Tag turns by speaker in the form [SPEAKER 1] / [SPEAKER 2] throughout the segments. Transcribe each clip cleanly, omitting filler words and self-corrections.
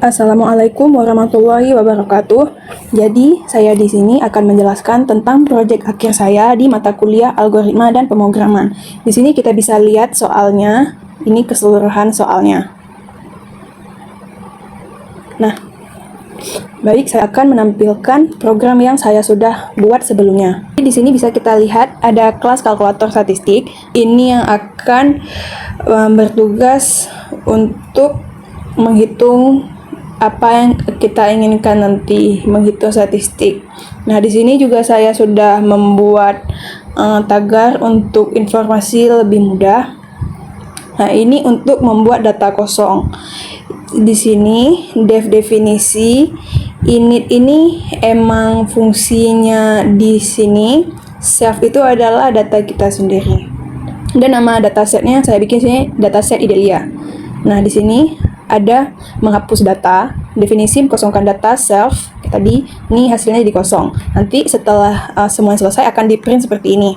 [SPEAKER 1] Assalamualaikum warahmatullahi wabarakatuh. Jadi, saya di sini akan menjelaskan tentang proyek akhir saya di mata kuliah algoritma dan pemrograman. Di sini kita bisa lihat soalnya, ini keseluruhan soalnya. Nah, baik, saya akan menampilkan program yang saya sudah buat sebelumnya. Di sini bisa kita lihat ada kelas kalkulator statistik. Ini yang akan bertugas untuk menghitung apa yang kita inginkan nanti, menghitung statistik. Nah, di sini juga saya sudah membuat tagar untuk informasi lebih mudah. Nah, ini untuk membuat data kosong. Di sini definisi init ini emang fungsinya di sini. Self itu adalah data kita sendiri. Dan nama datasetnya saya bikin sini dataset Idelia. Nah, di sini ada menghapus data, definisi mengkosongkan data, self, tadi ini hasilnya jadi kosong. Nanti setelah semuanya selesai akan di print seperti ini.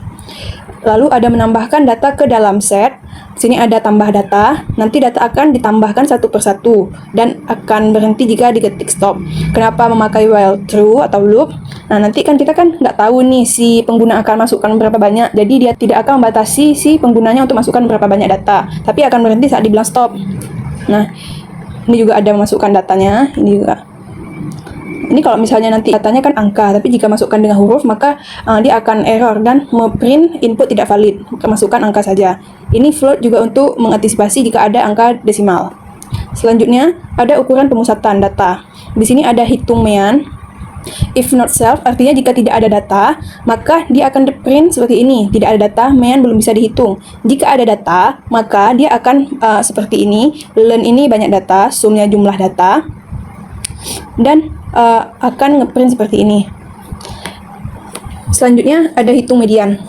[SPEAKER 1] Lalu ada menambahkan data ke dalam set. Sini ada tambah data, nanti data akan ditambahkan satu persatu dan akan berhenti jika diketik stop. Kenapa memakai while true atau loop? Nah, nanti kan kita kan nggak tahu nih si pengguna akan masukkan berapa banyak, jadi dia tidak akan membatasi si penggunanya untuk masukkan berapa banyak data, tapi akan berhenti saat dibilang stop. Nah, ini juga ada memasukkan datanya, ini juga. Ini kalau misalnya nanti datanya kan angka, tapi jika masukkan dengan huruf, maka dia akan error dan memprint input tidak valid. Masukkan angka saja. Ini float juga untuk mengantisipasi jika ada angka desimal. Selanjutnya, ada ukuran pemusatan data. Di sini ada hitung mean. If not self, artinya jika tidak ada data, maka dia akan print seperti ini. Tidak ada data, mean belum bisa dihitung. Jika ada data, maka dia akan seperti ini. Len ini banyak data, sumnya jumlah data. Dan akan ngeprint seperti ini. Selanjutnya ada hitung median.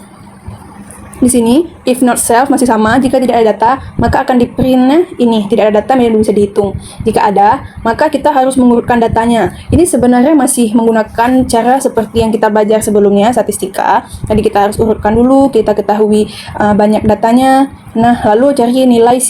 [SPEAKER 1] Di sini, if not self masih sama, jika tidak ada data, maka akan di-printnya ini, tidak ada data, median belum bisa dihitung. Jika ada, maka kita harus mengurutkan datanya. Ini sebenarnya masih menggunakan cara seperti yang kita belajar sebelumnya, statistika. Tadi kita harus urutkan dulu, kita ketahui banyak datanya. Nah, lalu cari nilai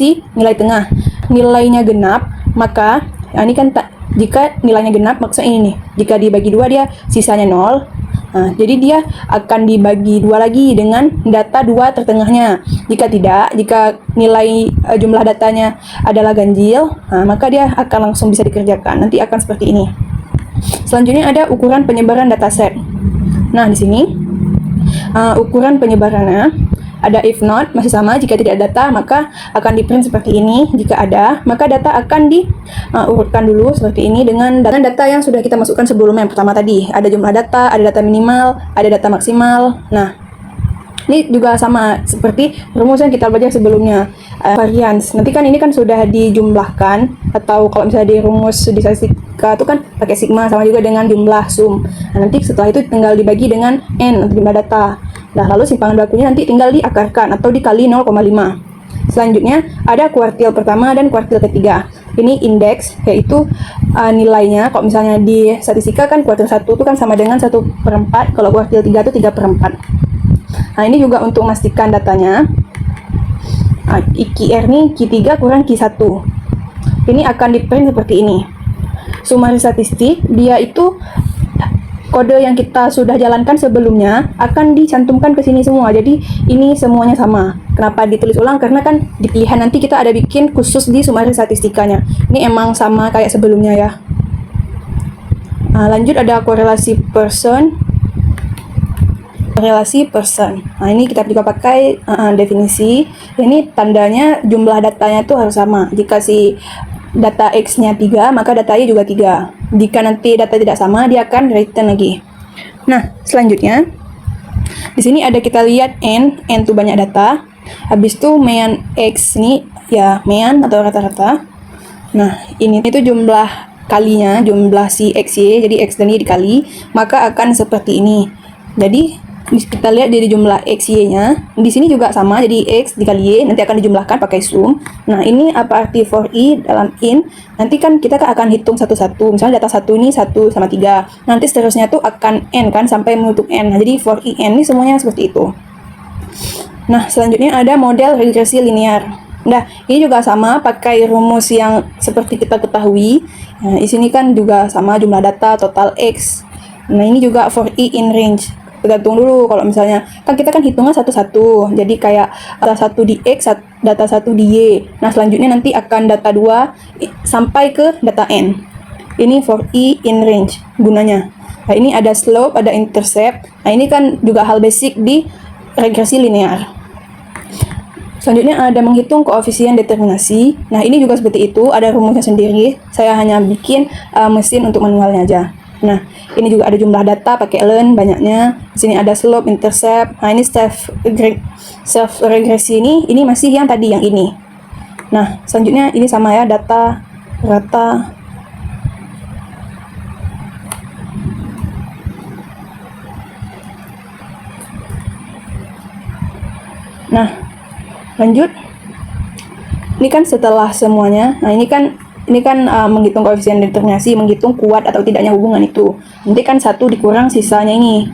[SPEAKER 1] tengah. Nilainya genap, maka ini kan jika nilainya genap, maksudnya ini nih, jika dibagi 2 dia sisanya 0. Nah, jadi dia akan dibagi 2 lagi dengan data 2 tertengahnya. Jika tidak, jika nilai jumlah datanya adalah ganjil, maka dia akan langsung bisa dikerjakan. Nanti akan seperti ini. Selanjutnya ada ukuran penyebaran dataset. Nah, di sini ukuran penyebarannya ada if not, masih sama, jika tidak ada data maka akan di print seperti ini. Jika ada, maka data akan diurutkan dulu seperti ini dengan data yang sudah kita masukkan sebelumnya. Yang pertama tadi, ada jumlah data, ada data minimal, ada data maksimal. Nah, ini juga sama seperti rumus yang kita belajar sebelumnya, variance. Nanti kan ini kan sudah dijumlahkan, atau kalau misalnya di rumus di statistika itu kan pakai sigma, sama juga dengan jumlah sum. Nah, nanti setelah itu tinggal dibagi dengan n, jumlah data. Nah, lalu simpangan bakunya nanti tinggal diakarkan atau dikali 0,5. Selanjutnya ada kuartil pertama dan kuartil ketiga. Ini indeks, yaitu nilainya. Kalau misalnya di statistika kan kuartil 1 itu kan sama dengan 1/4, kalau kuartil 3 itu 3/4. Nah, ini juga untuk memastikan datanya. QR nih Q3 kurang Q1. Ini akan di print seperti ini. Sumari statistik, dia itu kode yang kita sudah jalankan sebelumnya akan dicantumkan ke sini semua. Jadi ini semuanya sama. Kenapa ditulis ulang? Karena kan di pilihan nanti kita ada bikin khusus di sumari statistikanya. Ini emang sama kayak sebelumnya ya. Lanjut ada korelasi person. Nah, ini kita juga pakai definisi. Ini tandanya jumlah datanya itu harus sama. Jika si data X-nya 3, maka data Y juga 3. Jika nanti data tidak sama, dia akan return lagi. Nah, selanjutnya di sini ada kita lihat n itu banyak data. Habis itu mean X ini ya mean atau rata-rata. Nah, ini itu jumlah kalinya, jumlah si X Y, jadi X dan Y dikali, maka akan seperti ini. Jadi kita lihat dari jumlah X, Y-nya. Di sini juga sama, jadi X dikali Y, nanti akan dijumlahkan pakai sum. Nah, ini apa arti for I dalam in? Nanti kan kita akan hitung satu-satu. Misalnya data 1 ini 1/3. Nanti seterusnya tuh akan N kan, sampai menutup N. Nah, jadi for I N ini semuanya seperti itu. Nah, selanjutnya ada model regresi linear. Nah, ini juga sama pakai rumus yang seperti kita ketahui. Nah, di sini kan juga sama jumlah data total X. Nah, ini juga for I in range. Tergantung dulu kalau misalnya kan kita kan hitungnya satu-satu. Jadi kayak data 1 di X, data 1 di Y. Nah, selanjutnya nanti akan data 2 sampai ke data N. Ini for I in range gunanya. Nah, ini ada slope, ada intercept. Nah, ini kan juga hal basic di regresi linear. Selanjutnya ada menghitung koefisien determinasi. Nah, ini juga seperti itu, ada rumusnya sendiri. Saya hanya bikin mesin untuk manualnya aja. Nah, ini juga ada jumlah data pakai learn banyaknya. Di sini ada slope, intercept. Nah, ini self regresi ini masih yang tadi yang ini. Nah, selanjutnya ini sama ya, data rata. Nah, lanjut. Ini kan setelah semuanya. Nah, ini kan menghitung koefisien determinasi, menghitung kuat atau tidaknya hubungan itu. Nanti kan 1 dikurang sisanya ini.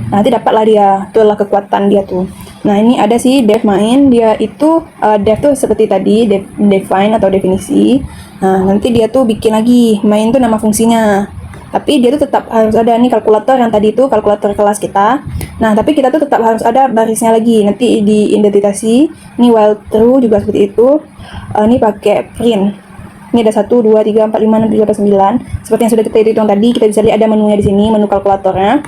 [SPEAKER 1] Nanti dapatlah dia, itulah kekuatan dia tuh. Nah, ini ada sih def main, dia itu def tuh seperti tadi, define atau definisi. Nah, nanti dia tuh bikin lagi, main tuh nama fungsinya. Tapi dia tuh tetap harus ada nih kalkulator yang tadi itu kalkulator kelas kita. Nah, tapi kita tuh tetap harus ada barisnya lagi. Nanti diidentifikasi. Ini while true juga seperti itu. Ini pakai print. Ini ada 1, 2, 3, 4, 5, 6, 7, 8, 9. Seperti yang sudah kita hitung tadi, kita bisa lihat ada menunya di sini, menu kalkulatornya.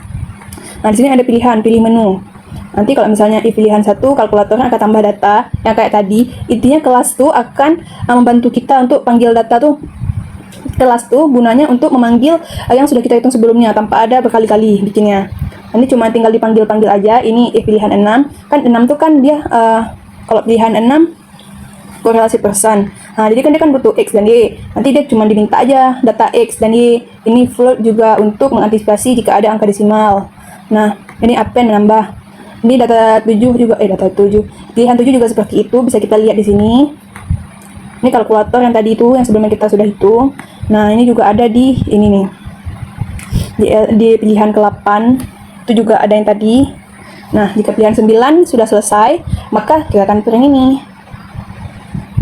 [SPEAKER 1] Nah, di sini ada pilihan, pilih menu. Nanti kalau misalnya di pilihan 1, kalkulatornya akan tambah data yang kayak tadi. Intinya kelas tuh akan membantu kita untuk panggil data tuh. Kelas tuh gunanya untuk memanggil yang sudah kita hitung sebelumnya tanpa ada berkali-kali bikinnya. Nanti cuma tinggal dipanggil-panggil aja. Ini pilihan 6. Kan 6 tuh kan dia kalau pilihan 6 korelasi persen. Nah, jadi kan dia kan butuh X dan Y. Nanti dia cuma diminta aja data X dan Y. Ini float juga untuk mengantisipasi jika ada angka desimal. Nah, ini append menambah. Ini data 7 juga data 7. Pilihan 7 juga seperti itu, bisa kita lihat di sini. Ini kalkulator yang tadi itu yang sebelumnya kita sudah hitung. Nah, ini juga ada di ini nih. Di pilihan ke-8 itu juga ada yang tadi. Nah, jika pilihan 9 sudah selesai, maka kita akan pilih ini.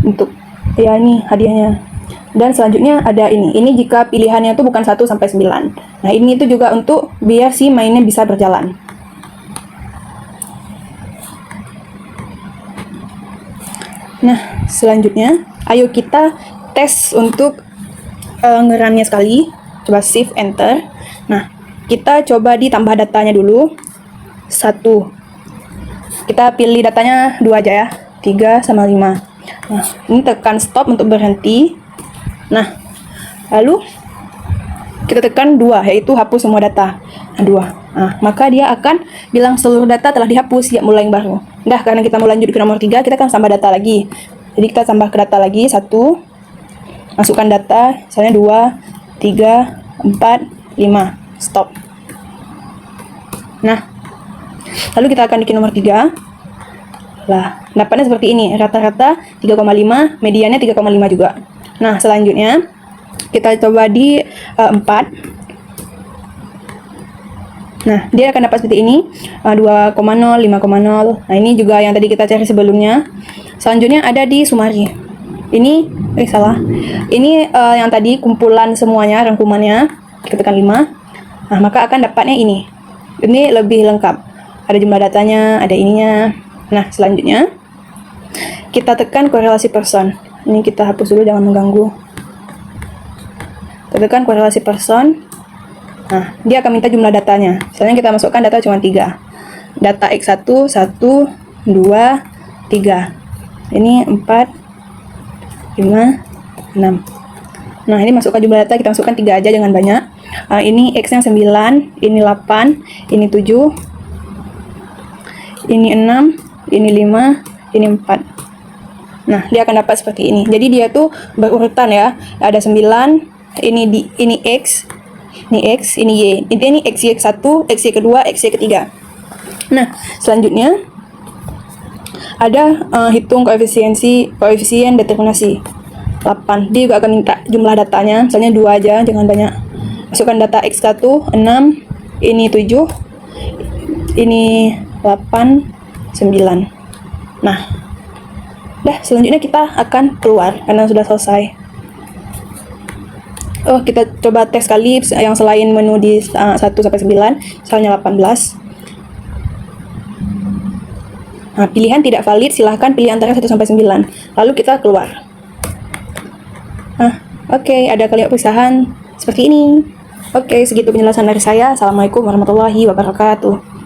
[SPEAKER 1] Untuk ya ini hadiahnya. Dan selanjutnya ada ini. Ini jika pilihannya itu bukan 1 sampai 9. Nah, ini itu juga untuk biar si mainnya bisa berjalan. Nah, selanjutnya ayo kita tes untuk ngerunnya sekali. Coba shift enter. Nah, kita coba ditambah datanya dulu. 1. Kita pilih datanya 2 aja ya. 3 sama 5. Nah, ini tekan stop untuk berhenti. Nah, lalu kita tekan 2, yaitu hapus semua data. Nah, 2. Nah, maka dia akan bilang seluruh data telah dihapus, siap mulai yang baru. Nah, karena kita mau lanjut ke nomor 3, kita akan tambah data lagi. Jadi kita tambah ke data lagi, 1. Masukkan data, misalnya 2, 3, 4, 5. Stop. Nah, lalu kita akan bikin nomor 3. Lah, dapatnya seperti ini, rata-rata 3,5, mediannya 3,5 juga. Nah, selanjutnya kita coba di 4. Nah, dia akan dapat seperti ini, 2,0, 5,0. Nah, ini juga yang tadi kita cari sebelumnya. Selanjutnya ada di Sumari. Ini, salah. Ini yang tadi kumpulan semuanya, rangkumannya. Kita tekan 5. Nah, maka akan dapatnya ini. Ini lebih lengkap. Ada jumlah datanya, ada ininya. Nah, selanjutnya kita tekan korelasi person. Ini kita hapus dulu, jangan mengganggu. Kita tekan korelasi person. Nah, dia akan minta jumlah datanya. Misalnya kita masukkan data cuma 3. Data X1, 1, 2, 3. Ini 4, 5, 6. Nah, ini masukkan jumlah data, kita masukkan 3 aja, jangan banyak. Ini X-nya 9, ini 8, ini 7, ini 6, ini 5, ini 4. Nah, dia akan dapat seperti ini. Jadi dia tuh berurutan ya. Ada 9, ini X, ini X, ini Y. Ini XY ke-1, XY ke-2, XY ke-3. Nah, selanjutnya ada hitung koefisien determinasi 8. Dia juga akan minta jumlah datanya, misalnya 2 aja, jangan banyak. Masukkan data X1 6, ini 7, ini 8, 9. Nah, Dah, selanjutnya kita akan keluar karena sudah selesai. Oh, kita coba tes kali yang selain menu di 1-9, misalnya 18. Nah, pilihan tidak valid, silahkan pilih antara 1-9. Lalu kita keluar. Nah, oke, ada kalimat perpisahan seperti ini. Oke, segitu penjelasan dari saya. Assalamualaikum warahmatullahi wabarakatuh.